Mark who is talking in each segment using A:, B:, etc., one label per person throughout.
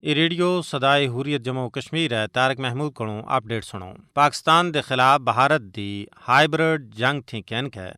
A: یہ ریڈیو صدائے حریت جموں کشمیر ہے۔ طارق محمود کو اپڈیٹ سنو۔ پاکستان دے خلاف بھارت دی ہائبرڈ جنگ تھی کینک ہے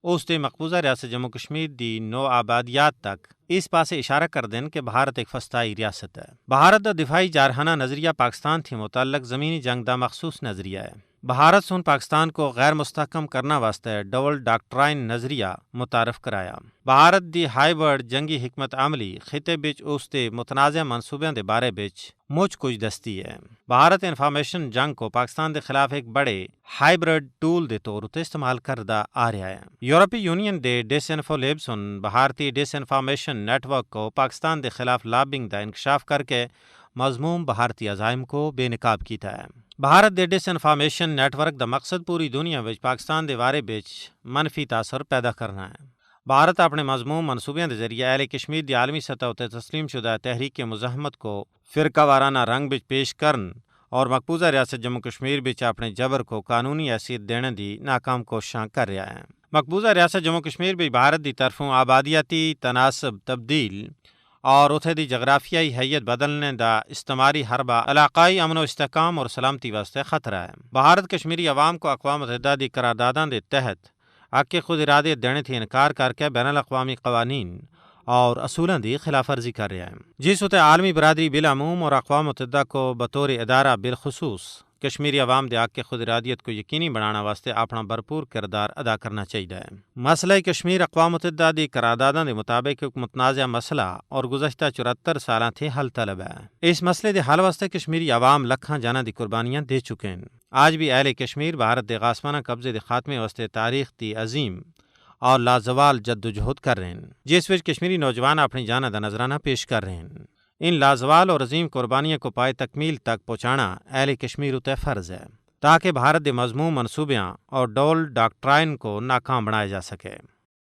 A: اس دے مقبوضہ ریاست جموں کشمیر دی نو آبادیات تک اس پاسے اشارہ کر دین کہ بھارت ایک فستائی ریاست ہے۔ بھارت دا دفاعی جارحانہ نظریہ پاکستان تھی متعلق زمینی جنگ دا مخصوص نظریہ ہے۔ بھارت سن پاکستان کو غیر مستحکم کرنا واسطے ڈبل ڈاکٹرائن نظریہ متعارف کرایا۔ بھارت دی ہائبرڈ جنگی حکمت عملی خطے بچ اس دے متنازع منصوبیاں دے بارے بچ مجھ کچھ دستی ہے۔ بھارت انفارمیشن جنگ کو پاکستان دے خلاف ایک بڑے ہائبرڈ ٹول دے طور تے استعمال کردا آ رہا ہے۔ یورپی یونین دے ڈس انفو لیب سن بھارتی ڈس انفارمیشن نیٹ ورک کو پاکستان دے خلاف لابنگ دا انکشاف کر کے مضموم بھارتی عزائم کو بے نقاب کیتا ہے۔ بھارت دے ڈس انفارمیشن نیٹ ورک دا مقصد پوری دنیا وچ پاکستان دے بارے بچ منفی تاثر پیدا کرنا ہے۔ بھارت اپنے مضموم منصوبیاں دے ذریعے اہل کشمیر دی عالمی سطح تے تسلیم شدہ تحریک مزاحمت کو فرقہ وارانہ رنگ بچ پیش کرن اور مقبوضہ ریاست جموں کشمیر بچ اپنے جبر کو قانونی حیثیت دینے دی ناکام کوششاں کر رہا ہے۔ مقبوضہ ریاست جموں کشمیر بچ بھارت دی طرفوں آبادیاتی تناسب تبدیل اور اتھے دی جغرافیائی حیت بدلنے دا استعماری حربہ علاقائی امن و استحکام اور سلامتی واسطے خطرہ ہے۔ بھارت کشمیری عوام کو اقوام متحدہ دی قرارداداں دے تحت حق خود ارادیت دینے تھی انکار کر کے بین الاقوامی قوانین اور اصولاں دی خلاف ورزی کر رہا ہے، جس اتنے عالمی برادری بالعموم اور اقوام متحدہ کو بطور ادارہ بالخصوص کشمیری عوام دے حق خود ارادیت کو یقینی بنانا واسطے اپنا بھرپور کردار ادا کرنا چاہیے۔ مسئلہ کشمیر اقوام متحدہ دی قرارداداں دے مطابق ایک متنازع مسئلہ اور گزشتہ 74 سالاں تھی حل طلب ہے۔ اس مسئلے دے حل واسطے کشمیری عوام لکھاں جاناں دی قربانیاں دے چکے ہیں۔ آج بھی اہل کشمیر بھارت دے غاصبانہ قبضے دے خاتمے واسطے تاریخ دی عظیم اور لازوال جدوجہد کر رہے ہیں، جس وچ کشمیری نوجوان اپنی جاناں دا نذرانہ پیش کر رہے ہیں۔ ان لازوال اور عظیم قربانیوں کو پائے تکمیل تک پہنچانا اہل کشمیر اتے فرض ہے تاکہ بھارت دے مضموم منصوبیاں اور ڈول ڈاکٹرائن کو ناکام بنایا جا سکے۔